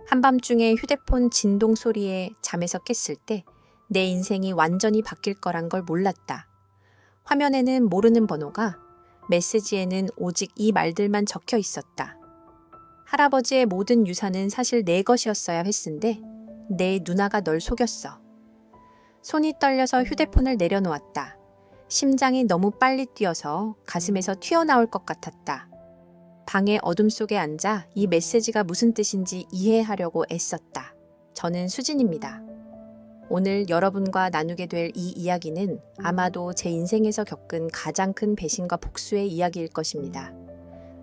한밤중에 휴대폰 진동 소리에 잠에서 깼을 때 내 인생이 완전히 바뀔 거란 걸 몰랐다. 화면에는 모르는 번호가, 메시지에는 오직 이 말들만 적혀 있었다. 할아버지의 모든 유산은 사실 내 것이었어야 했는데 내 누나가 널 속였어. 손이 떨려서 휴대폰을 내려놓았다. 심장이 너무 빨리 뛰어서 가슴에서 튀어나올 것 같았다. 방의 어둠 속에 앉아 이 메시지가 무슨 뜻인지 이해하려고 애썼다. 저는 수진입니다. 오늘 여러분과 나누게 될 이 이야기는 아마도 제 인생에서 겪은 가장 큰 배신과 복수의 이야기일 것입니다.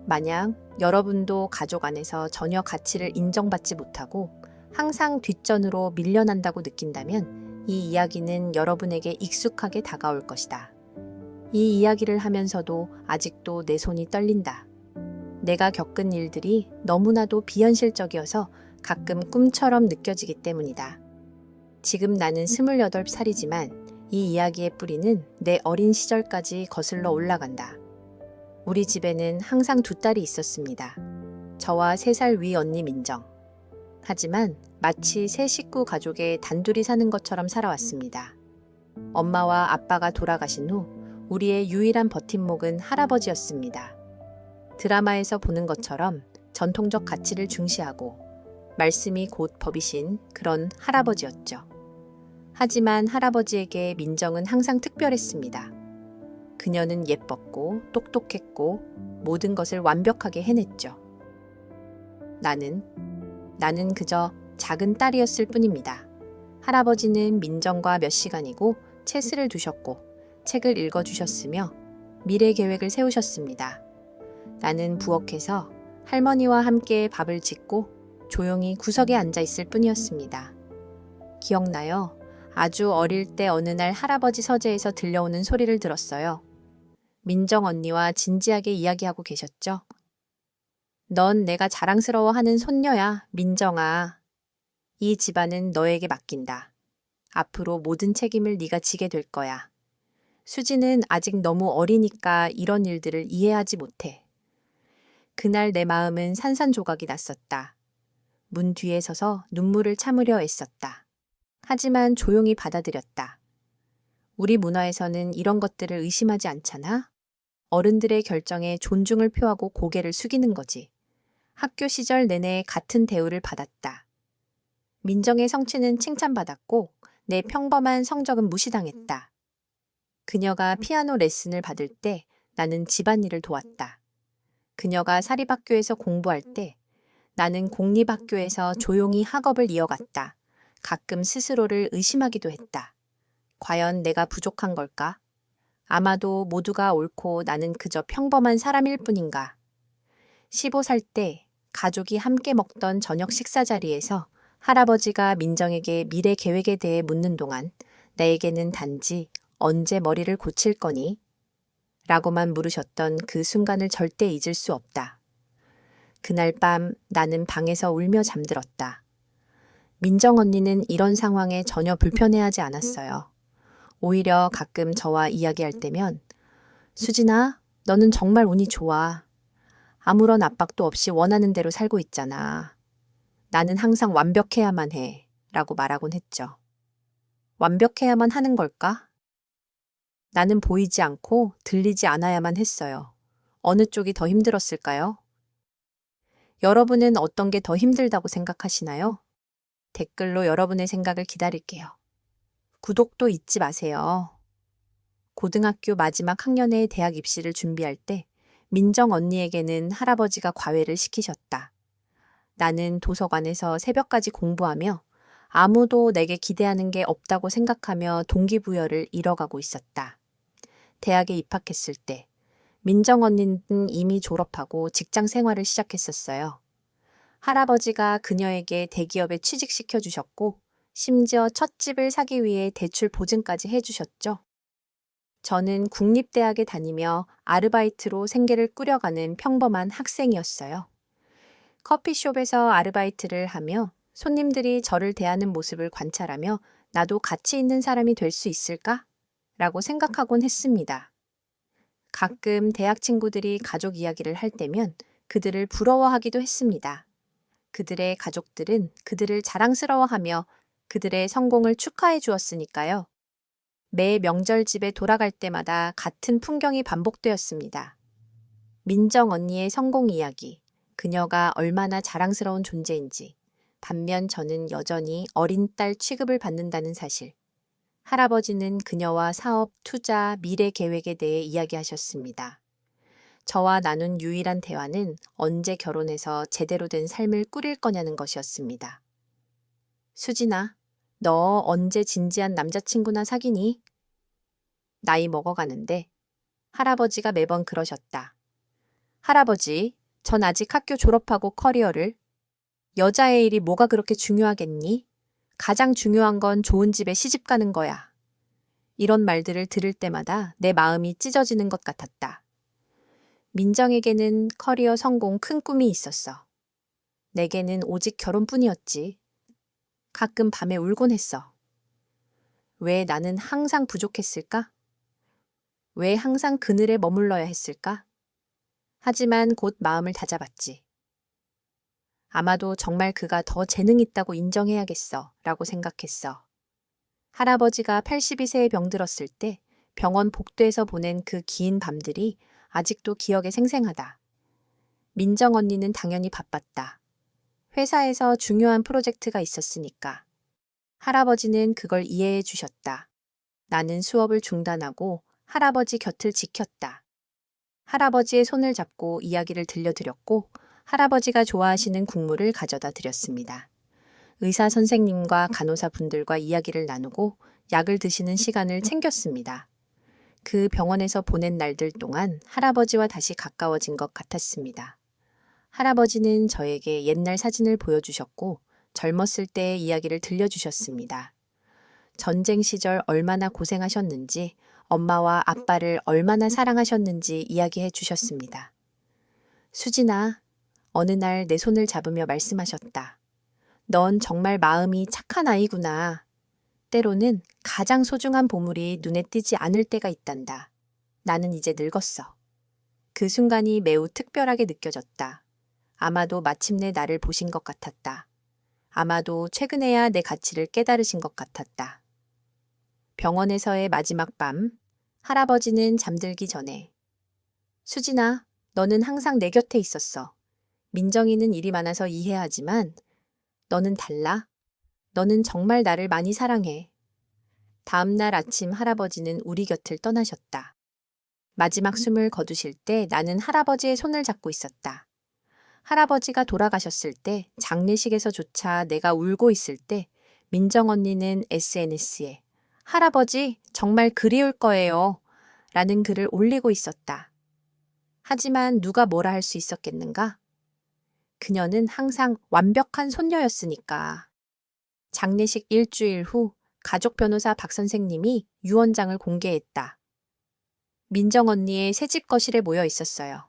만약 여러분도 가족 안에서 전혀 가치를 인정받지 못하고 항상 뒷전으로 밀려난다고 느낀다면 이 이야기는 여러분에게 익숙하게 다가올 것이다. 이 이야기를 하면서도 아직도 내 손이 떨린다. 내가 겪은 일들이 너무나도 비현실적이어서 가끔 꿈처럼 느껴지기 때문이다. 지금 나는 28살이지만 이 이야기의 뿌리는 내 어린 시절까지 거슬러 올라간다. 우리 집에는 항상 두 딸이 있었습니다. 저와 3살 위 언니 민정. 하지만 마치 세 식구 가족에 단둘이 사는 것처럼 살아왔습니다. 엄마와 아빠가 돌아가신 후 우리의 유일한 버팀목은 할아버지였습니다. 드라마에서 보는 것처럼 전통적 가치를 중시하고 말씀이 곧 법이신 그런 할아버지였죠. 하지만 할아버지에게 민정은 항상 특별했습니다. 그녀는 예뻤고 똑똑했고 모든 것을 완벽하게 해냈죠. 나는 그저 작은 딸이었을 뿐입니다. 할아버지는 민정과 몇 시간이고 체스를 두셨고 책을 읽어주셨으며 미래 계획을 세우셨습니다. 나는 부엌에서 할머니와 함께 밥을 짓고 조용히 구석에 앉아 있을 뿐이었습니다. 기억나요? 아주 어릴 때 어느 날 할아버지 서재에서 들려오는 소리를 들었어요. 민정 언니와 진지하게 이야기하고 계셨죠. 넌 내가 자랑스러워하는 손녀야, 민정아. 이 집안은 너에게 맡긴다. 앞으로 모든 책임을 네가 지게 될 거야. 수지는 아직 너무 어리니까 이런 일들을 이해하지 못해. 그날 내 마음은 산산조각이 났었다. 문 뒤에 서서 눈물을 참으려 애썼다. 하지만 조용히 받아들였다. 우리 문화에서는 이런 것들을 의심하지 않잖아? 어른들의 결정에 존중을 표하고 고개를 숙이는 거지. 학교 시절 내내 같은 대우를 받았다. 민정의 성취는 칭찬받았고 내 평범한 성적은 무시당했다. 그녀가 피아노 레슨을 받을 때 나는 집안일을 도왔다. 그녀가 사립학교에서 공부할 때 나는 공립학교에서 조용히 학업을 이어갔다. 가끔 스스로를 의심하기도 했다. 과연 내가 부족한 걸까? 아마도 모두가 옳고 나는 그저 평범한 사람일 뿐인가? 15살 때 가족이 함께 먹던 저녁 식사 자리에서 할아버지가 민정에게 미래 계획에 대해 묻는 동안 나에게는 단지 언제 머리를 고칠 거니? 라고만 물으셨던 그 순간을 절대 잊을 수 없다. 그날 밤 나는 방에서 울며 잠들었다. 민정 언니는 이런 상황에 전혀 불편해하지 않았어요. 오히려 가끔 저와 이야기할 때면 수진아, 너는 정말 운이 좋아. 아무런 압박도 없이 원하는 대로 살고 있잖아. 나는 항상 완벽해야만 해. 라고 말하곤 했죠. 완벽해야만 하는 걸까? 나는 보이지 않고 들리지 않아야만 했어요. 어느 쪽이 더 힘들었을까요? 여러분은 어떤 게 더 힘들다고 생각하시나요? 댓글로 여러분의 생각을 기다릴게요. 구독도 잊지 마세요. 고등학교 마지막 학년의 대학 입시를 준비할 때 민정 언니에게는 할아버지가 과외를 시키셨다. 나는 도서관에서 새벽까지 공부하며 아무도 내게 기대하는 게 없다고 생각하며 동기부여를 잃어가고 있었다. 대학에 입학했을 때 민정 언니는 이미 졸업하고 직장 생활을 시작했었어요. 할아버지가 그녀에게 대기업에 취직시켜 주셨고 심지어 첫 집을 사기 위해 대출 보증까지 해주셨죠. 저는 국립대학에 다니며 아르바이트로 생계를 꾸려가는 평범한 학생이었어요. 커피숍에서 아르바이트를 하며 손님들이 저를 대하는 모습을 관찰하며 나도 가치 있는 사람이 될 수 있을까? 라고 생각하곤 했습니다. 가끔 대학 친구들이 가족 이야기를 할 때면 그들을 부러워하기도 했습니다. 그들의 가족들은 그들을 자랑스러워하며 그들의 성공을 축하해 주었으니까요. 매 명절 집에 돌아갈 때마다 같은 풍경이 반복되었습니다. 민정 언니의 성공 이야기, 그녀가 얼마나 자랑스러운 존재인지, 반면 저는 여전히 어린 딸 취급을 받는다는 사실. 할아버지는 그녀와 사업, 투자, 미래 계획에 대해 이야기하셨습니다. 저와 나눈 유일한 대화는 언제 결혼해서 제대로 된 삶을 꾸릴 거냐는 것이었습니다. 수진아, 너 언제 진지한 남자친구나 사귀니? 나이 먹어가는데 할아버지가 매번 그러셨다. 할아버지, 전 아직 학교 졸업하고 커리어를. 여자의 일이 뭐가 그렇게 중요하겠니? 가장 중요한 건 좋은 집에 시집 가는 거야. 이런 말들을 들을 때마다 내 마음이 찢어지는 것 같았다. 민정에게는 커리어 성공 큰 꿈이 있었어. 내게는 오직 결혼뿐이었지. 가끔 밤에 울곤 했어. 왜 나는 항상 부족했을까? 왜 항상 그늘에 머물러야 했을까? 하지만 곧 마음을 다잡았지. 아마도 정말 그가 더 재능 있다고 인정해야겠어 라고 생각했어. 할아버지가 82세에 병들었을 때 병원 복도에서 보낸 그 긴 밤들이 아직도 기억에 생생하다. 민정 언니는 당연히 바빴다. 회사에서 중요한 프로젝트가 있었으니까. 할아버지는 그걸 이해해 주셨다. 나는 수업을 중단하고 할아버지 곁을 지켰다. 할아버지의 손을 잡고 이야기를 들려드렸고 할아버지가 좋아하시는 국물을 가져다 드렸습니다. 의사 선생님과 간호사 분들과 이야기를 나누고 약을 드시는 시간을 챙겼습니다. 그 병원에서 보낸 날들 동안 할아버지와 다시 가까워진 것 같았습니다. 할아버지는 저에게 옛날 사진을 보여주셨고 젊었을 때의 이야기를 들려주셨습니다. 전쟁 시절 얼마나 고생하셨는지, 엄마와 아빠를 얼마나 사랑하셨는지 이야기해 주셨습니다. 수진아, 어느 날 내 손을 잡으며 말씀하셨다. 넌 정말 마음이 착한 아이구나. 때로는 가장 소중한 보물이 눈에 띄지 않을 때가 있단다. 나는 이제 늙었어. 그 순간이 매우 특별하게 느껴졌다. 아마도 마침내 나를 보신 것 같았다. 아마도 최근에야 내 가치를 깨달으신 것 같았다. 병원에서의 마지막 밤, 할아버지는 잠들기 전에 수진아, 너는 항상 내 곁에 있었어. 민정이는 일이 많아서 이해하지만 너는 달라. 너는 정말 나를 많이 사랑해. 다음 날 아침 할아버지는 우리 곁을 떠나셨다. 마지막 숨을 거두실 때 나는 할아버지의 손을 잡고 있었다. 할아버지가 돌아가셨을 때, 장례식에서조차 내가 울고 있을 때, 민정 언니는 SNS에 할아버지 정말 그리울 거예요 라는 글을 올리고 있었다. 하지만 누가 뭐라 할 수 있었겠는가? 그녀는 항상 완벽한 손녀였으니까. 장례식 일주일 후 가족 변호사 박 선생님이 유언장을 공개했다. 민정 언니의 새집 거실에 모여 있었어요.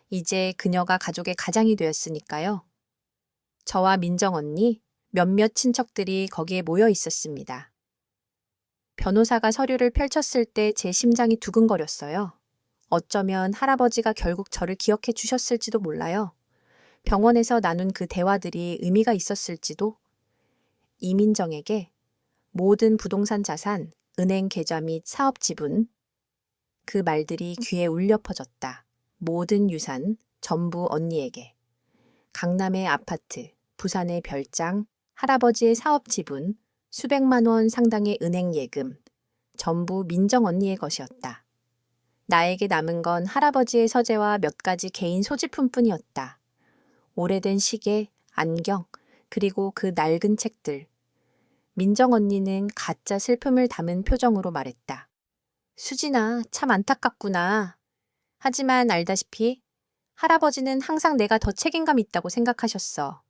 이제 그녀가 가족의 가장이 되었으니까요. 저와 민정 언니, 몇몇 친척들이 거기에 모여 있었습니다. 변호사가 서류를 펼쳤을 때 제 심장이 두근거렸어요. 어쩌면 할아버지가 결국 저를 기억해 주셨을지도 몰라요. 병원에서 나눈 그 대화들이 의미가 있었을지도. 이민정에게 모든 부동산 자산, 은행 계좌 및 사업 지분, 그 말들이 귀에 울려 퍼졌다. 모든 유산, 전부 언니에게. 강남의 아파트, 부산의 별장, 할아버지의 사업 지분, 수백만 원 상당의 은행 예금, 전부 민정 언니의 것이었다. 나에게 남은 건 할아버지의 서재와 몇 가지 개인 소지품뿐이었다. 오래된 시계, 안경, 그리고 그 낡은 책들. 민정 언니는 가짜 슬픔을 담은 표정으로 말했다. 수진아, 참 안타깝구나. 하지만 알다시피 할아버지는 항상 내가 더 책임감 있다고 생각하셨어.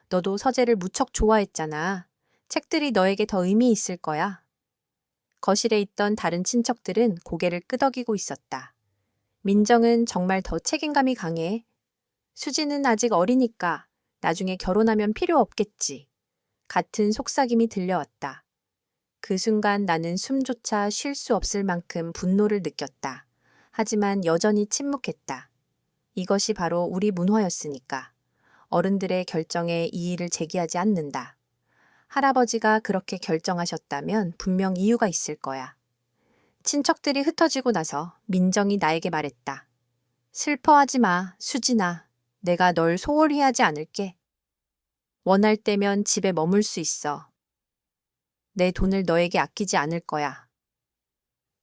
너도 서재를 무척 좋아했잖아. 책들이 너에게 더 의미 있을 거야. 거실에 있던 다른 친척들은 고개를 끄덕이고 있었다. 민정은 정말 더 책임감이 강해. 수지는 아직 어리니까 나중에 결혼하면 필요 없겠지. 같은 속삭임이 들려왔다. 그 순간 나는 숨조차 쉴 수 없을 만큼 분노를 느꼈다. 하지만 여전히 침묵했다. 이것이 바로 우리 문화였으니까. 어른들의 결정에 이의를 제기하지 않는다. 할아버지가 그렇게 결정하셨다면 분명 이유가 있을 거야. 친척들이 흩어지고 나서 민정이 나에게 말했다. 슬퍼하지 마, 수진아. 내가 널 소홀히 하지 않을게. 원할 때면 집에 머물 수 있어. 내 돈을 너에게 아끼지 않을 거야.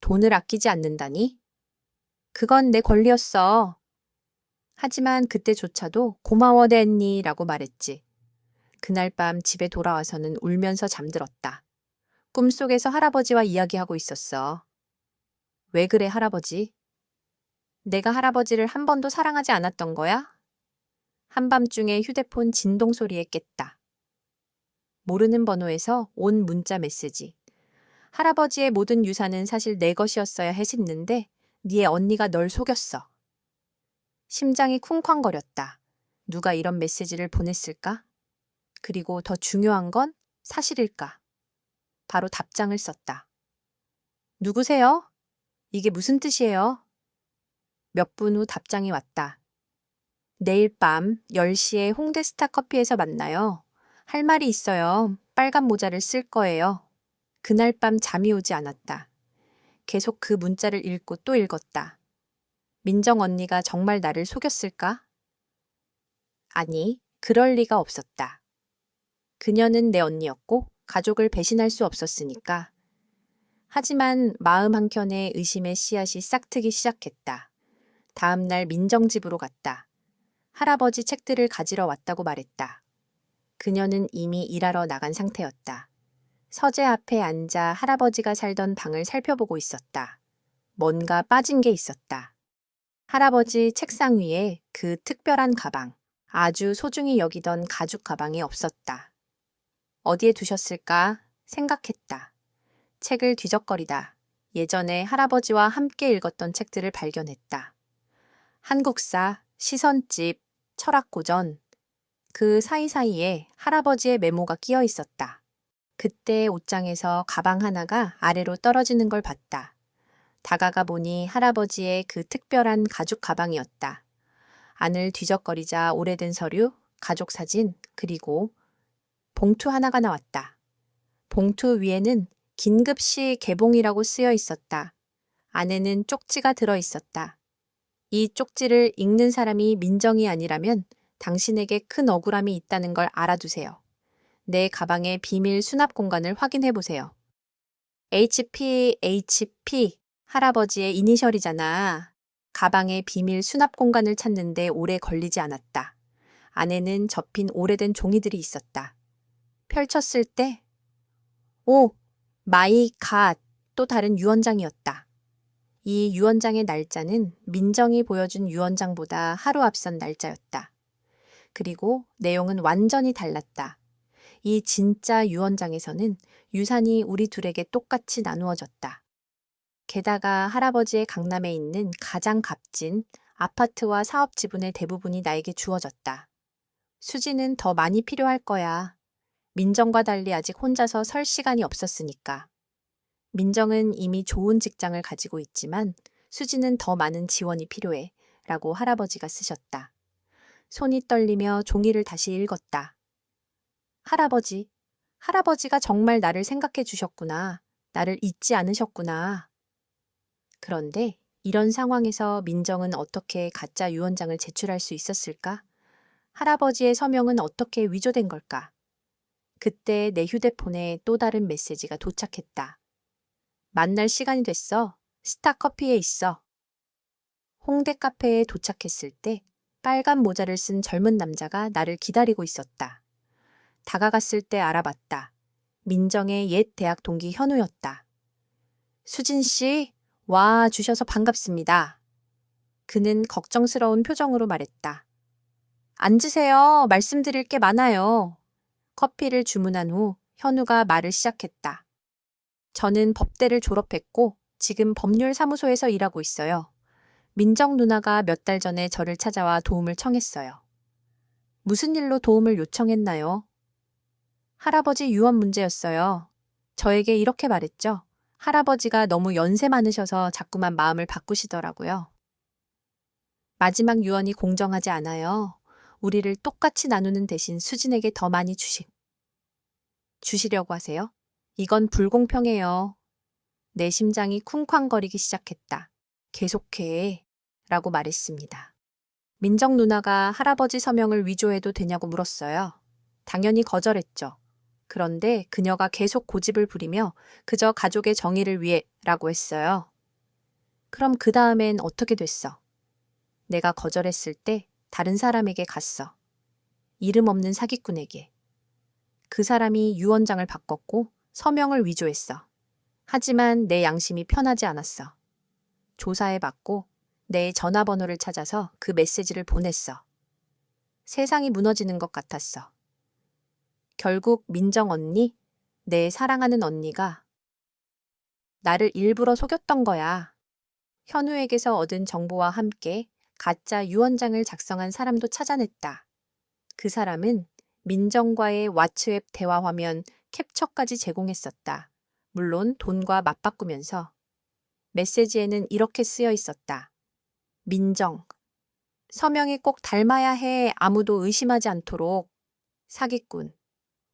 돈을 아끼지 않는다니? 그건 내 권리였어. 하지만 그때조차도 고마워 댄니 라고 말했지. 그날 밤 집에 돌아와서는 울면서 잠들었다. 꿈속에서 할아버지와 이야기하고 있었어. 왜 그래, 할아버지? 내가 할아버지를 한 번도 사랑하지 않았던 거야? 한밤중에 휴대폰 진동 소리에 깼다. 모르는 번호에서 온 문자 메시지. 할아버지의 모든 유산은 사실 내 것이었어야 했는데 네의 언니가 널 속였어. 심장이 쿵쾅거렸다. 누가 이런 메시지를 보냈을까? 그리고 더 중요한 건 사실일까? 바로 답장을 썼다. 누구세요? 이게 무슨 뜻이에요? 몇 분 후 답장이 왔다. 내일 밤 10시에 홍대 스타커피에서 만나요. 할 말이 있어요. 빨간 모자를 쓸 거예요. 그날 밤 잠이 오지 않았다. 계속 그 문자를 읽고 또 읽었다. 민정 언니가 정말 나를 속였을까? 아니, 그럴 리가 없었다. 그녀는 내 언니였고 가족을 배신할 수 없었으니까. 하지만 마음 한켠에 의심의 씨앗이 싹트기 시작했다. 다음 날 민정 집으로 갔다. 할아버지 책들을 가지러 왔다고 말했다. 그녀는 이미 일하러 나간 상태였다. 서재 앞에 앉아 할아버지가 살던 방을 살펴보고 있었다. 뭔가 빠진 게 있었다. 할아버지 책상 위에 그 특별한 가방, 아주 소중히 여기던 가죽 가방이 없었다. 어디에 두셨을까 생각했다. 책을 뒤적거리다 예전에 할아버지와 함께 읽었던 책들을 발견했다. 한국사, 시선집, 철학고전, 그 사이사이에 할아버지의 메모가 끼어 있었다. 그때 옷장에서 가방 하나가 아래로 떨어지는 걸 봤다. 다가가 보니 할아버지의 그 특별한 가죽 가방이었다. 안을 뒤적거리자 오래된 서류, 가족 사진, 그리고 봉투 하나가 나왔다. 봉투 위에는 긴급시 개봉이라고 쓰여 있었다. 안에는 쪽지가 들어 있었다. 이 쪽지를 읽는 사람이 민정이 아니라면 당신에게 큰 억울함이 있다는 걸 알아두세요. 내 가방의 비밀 수납 공간을 확인해 보세요. HP 할아버지의 이니셜이잖아. 가방의 비밀 수납 공간을 찾는데 오래 걸리지 않았다. 안에는 접힌 오래된 종이들이 있었다. 펼쳤을 때 오! 마이 갓! 또 다른 유언장이었다. 이 유언장의 날짜는 민정이 보여준 유언장보다 하루 앞선 날짜였다. 그리고 내용은 완전히 달랐다. 이 진짜 유언장에서는 유산이 우리 둘에게 똑같이 나누어졌다. 게다가 할아버지의 강남에 있는 가장 값진 아파트와 사업 지분의 대부분이 나에게 주어졌다. 수지는 더 많이 필요할 거야. 민정과 달리 아직 혼자서 설 시간이 없었으니까. 민정은 이미 좋은 직장을 가지고 있지만 수지는 더 많은 지원이 필요해 라고 할아버지가 쓰셨다. 손이 떨리며 종이를 다시 읽었다. 할아버지가 정말 나를 생각해 주셨구나. 나를 잊지 않으셨구나. 그런데 이런 상황에서 민정은 어떻게 가짜 유언장을 제출할 수 있었을까? 할아버지의 서명은 어떻게 위조된 걸까? 그때 내 휴대폰에 또 다른 메시지가 도착했다. 만날 시간이 됐어. 스타커피에 있어. 홍대 카페에 도착했을 때 빨간 모자를 쓴 젊은 남자가 나를 기다리고 있었다. 다가갔을 때 알아봤다. 민정의 옛 대학 동기 현우였다. 수진 씨, 와 주셔서 반갑습니다. 그는 걱정스러운 표정으로 말했다. 앉으세요. 말씀드릴 게 많아요. 커피를 주문한 후 현우가 말을 시작했다. 저는 법대를 졸업했고 지금 법률사무소에서 일하고 있어요. 민정 누나가 몇 달 전에 저를 찾아와 도움을 청했어요. 무슨 일로 도움을 요청했나요? 할아버지 유언 문제였어요. 저에게 이렇게 말했죠. 할아버지가 너무 연세 많으셔서 자꾸만 마음을 바꾸시더라고요. 마지막 유언이 공정하지 않아요. 우리를 똑같이 나누는 대신 수진에게 더 많이 주시려고 하세요? 이건 불공평해요. 내 심장이 쿵쾅거리기 시작했다. 계속해. 라고 말했습니다. 민정 누나가 할아버지 서명을 위조해도 되냐고 물었어요. 당연히 거절했죠. 그런데 그녀가 계속 고집을 부리며 그저 가족의 정의를 위해 라고 했어요. 그럼 그 다음엔 어떻게 됐어? 내가 거절했을 때 다른 사람에게 갔어. 이름 없는 사기꾼에게. 그 사람이 유언장을 바꿨고 서명을 위조했어. 하지만 내 양심이 편하지 않았어. 조사해봤고 내 전화번호를 찾아서 그 메시지를 보냈어. 세상이 무너지는 것 같았어. 결국 민정 언니, 내 사랑하는 언니가 나를 일부러 속였던 거야. 현우에게서 얻은 정보와 함께 가짜 유언장을 작성한 사람도 찾아냈다. 그 사람은 민정과의 왓츠앱 대화 화면 캡처까지 제공했었다. 물론 돈과 맞바꾸면서. 메시지에는 이렇게 쓰여 있었다. 민정. 서명이 꼭 닮아야 해. 아무도 의심하지 않도록. 사기꾼.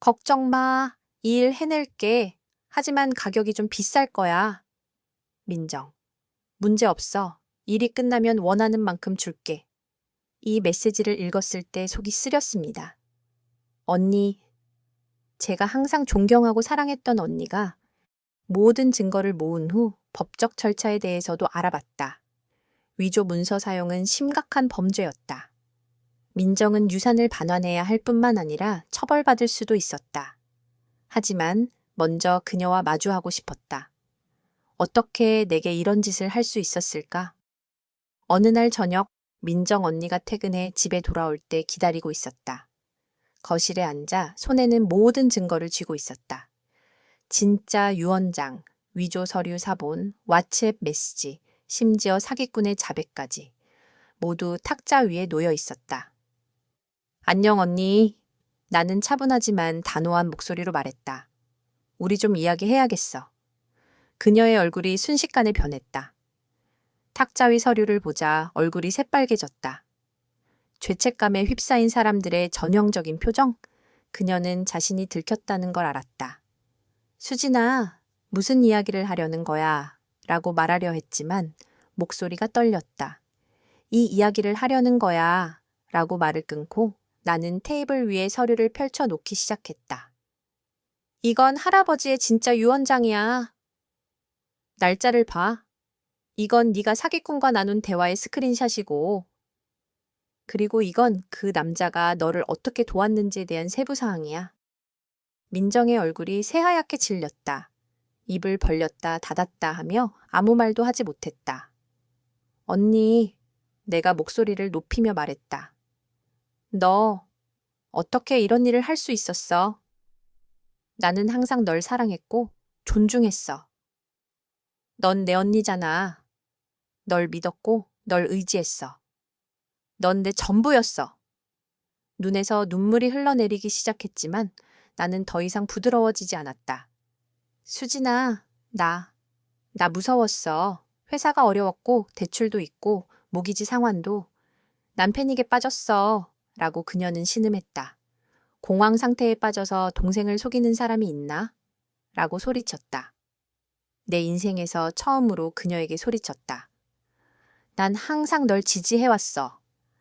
걱정 마. 이 일 해낼게. 하지만 가격이 좀 비쌀 거야. 민정. 문제 없어. 일이 끝나면 원하는 만큼 줄게. 이 메시지를 읽었을 때 속이 쓰렸습니다. 언니. 제가 항상 존경하고 사랑했던 언니가 모든 증거를 모은 후 법적 절차에 대해서도 알아봤다. 위조 문서 사용은 심각한 범죄였다. 민정은 유산을 반환해야 할 뿐만 아니라 처벌받을 수도 있었다. 하지만 먼저 그녀와 마주하고 싶었다. 어떻게 내게 이런 짓을 할 수 있었을까? 어느 날 저녁 민정 언니가 퇴근해 집에 돌아올 때 기다리고 있었다. 거실에 앉아 손에는 모든 증거를 쥐고 있었다. 진짜 유언장, 위조 서류 사본, 왓츠앱 메시지, 심지어 사기꾼의 자백까지 모두 탁자 위에 놓여 있었다. 안녕 언니. 나는 차분하지만 단호한 목소리로 말했다. 우리 좀 이야기해야겠어. 그녀의 얼굴이 순식간에 변했다. 탁자 위 서류를 보자 얼굴이 새빨개졌다. 죄책감에 휩싸인 사람들의 전형적인 표정? 그녀는 자신이 들켰다는 걸 알았다. 수진아, 무슨 이야기를 하려는 거야? 라고 말하려 했지만 목소리가 떨렸다. 이 이야기를 하려는 거야. 라고 말을 끊고 나는 테이블 위에 서류를 펼쳐 놓기 시작했다. 이건 할아버지의 진짜 유언장이야. 날짜를 봐. 이건 네가 사기꾼과 나눈 대화의 스크린샷이고, 그리고 이건 그 남자가 너를 어떻게 도왔는지에 대한 세부사항이야. 민정의 얼굴이 새하얗게 질렸다. 입을 벌렸다 닫았다 하며 아무 말도 하지 못했다. 언니, 내가 목소리를 높이며 말했다. 너 어떻게 이런 일을 할 수 있었어? 나는 항상 널 사랑했고 존중했어. 넌 내 언니잖아. 널 믿었고 널 의지했어. 넌 내 전부였어. 눈에서 눈물이 흘러내리기 시작했지만 나는 더 이상 부드러워지지 않았다. 수진아, 나 무서웠어. 회사가 어려웠고 대출도 있고 모기지 상환도. 난 패닉에 빠졌어. 라고 그녀는 신음했다. 공황 상태에 빠져서 동생을 속이는 사람이 있나? 라고 소리쳤다. 내 인생에서 처음으로 그녀에게 소리쳤다. 난 항상 널 지지해왔어.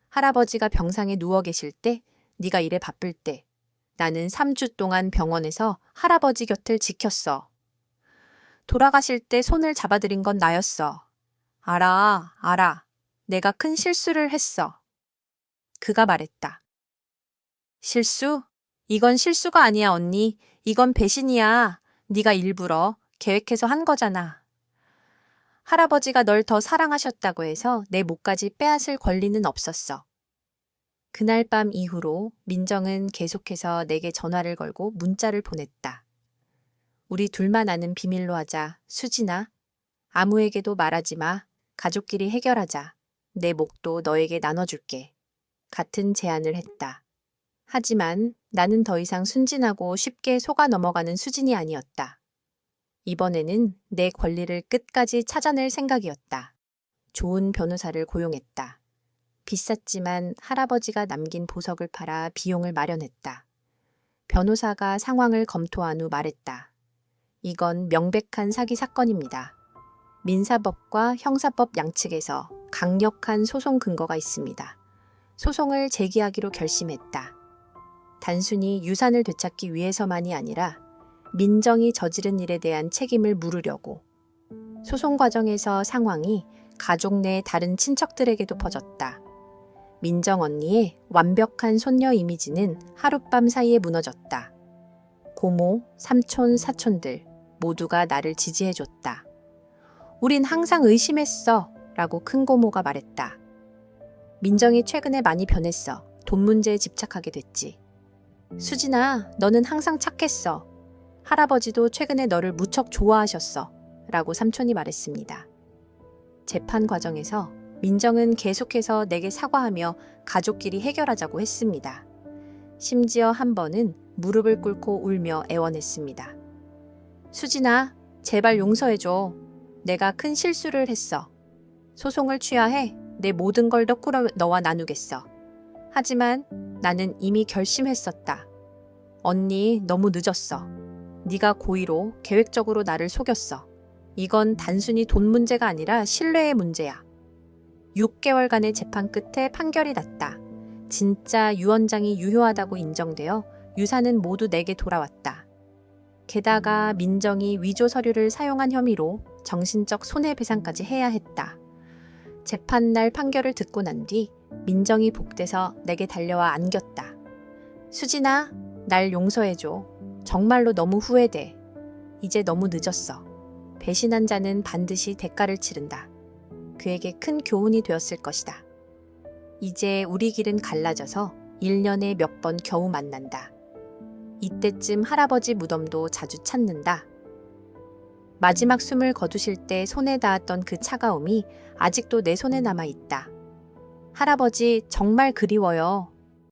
할아버지가 병상에 누워 계실 때, 네가 일에 바쁠 때, 나는 3주 동안 병원에서 할아버지 곁을 지켰어. 돌아가실 때 손을 잡아드린 건 나였어. 알아. 내가 큰 실수를 했어. 그가 말했다. 실수? 이건 실수가 아니야, 언니. 이건 배신이야. 네가 일부러 계획해서 한 거잖아. 할아버지가 널 더 사랑하셨다고 해서 내 목까지 빼앗을 권리는 없었어. 그날 밤 이후로 민정은 계속해서 내게 전화를 걸고 문자를 보냈다. 우리 둘만 아는 비밀로 하자. 수진아. 아무에게도 말하지 마. 가족끼리 해결하자. 내 목도 너에게 나눠줄게. 같은 제안을 했다. 하지만 나는 더 이상 순진하고 쉽게 속아 넘어가는 수진이 아니었다. 이번에는 내 권리를 끝까지 찾아낼 생각이었다. 좋은 변호사를 고용했다. 비쌌지만 할아버지가 남긴 보석을 팔아 비용을 마련했다. 변호사가 상황을 검토한 후 말했다. 이건 명백한 사기 사건입니다. 민사법과 형사법 양측에서 강력한 소송 근거가 있습니다. 소송을 제기하기로 결심했다. 단순히 유산을 되찾기 위해서만이 아니라 민정이 저지른 일에 대한 책임을 물으려고. 소송 과정에서 상황이 가족 내 다른 친척들에게도 퍼졌다. 민정 언니의 완벽한 손녀 이미지는 하룻밤 사이에 무너졌다. 고모, 삼촌, 사촌들 모두가 나를 지지해줬다. 우린 항상 의심했어 라고 큰고모가 말했다. 민정이 최근에 많이 변했어. 돈 문제에 집착하게 됐지. 수진아, 너는 항상 착했어. 할아버지도 최근에 너를 무척 좋아하셨어. 라고 삼촌이 말했습니다. 재판 과정에서 민정은 계속해서 내게 사과하며 가족끼리 해결하자고 했습니다. 심지어 한 번은 무릎을 꿇고 울며 애원했습니다. 수진아, 제발 용서해줘. 내가 큰 실수를 했어. 소송을 취하해 내 모든 걸 거꾸로 너와 나누겠어. 하지만 나는 이미 결심했었다. 언니, 너무 늦었어. 네가 고의로 계획적으로 나를 속였어. 이건 단순히 돈 문제가 아니라 신뢰의 문제야. 6개월간의 재판 끝에 판결이 났다. 진짜 유언장이 유효하다고 인정되어 유산은 모두 내게 돌아왔다. 게다가 민정이 위조 서류를 사용한 혐의로 정신적 손해배상까지 해야 했다. 재판날 판결을 듣고 난 뒤 민정이 복돼서 내게 달려와 안겼다. 수진아, 날 용서해줘. 정말로 너무 후회돼. 이제 너무 늦었어. 배신한 자는 반드시 대가를 치른다. 그에게 큰 교훈이 되었을 것이다. 이제 우리 길은 갈라져서 1년에 몇 번 겨우 만난다. 이때쯤 할아버지 무덤도 자주 찾는다. 마지막 숨을 거두실 때 손에 닿았던 그 차가움이 아직도 내 손에 남아 있다. 할아버지, 정말 그리워요.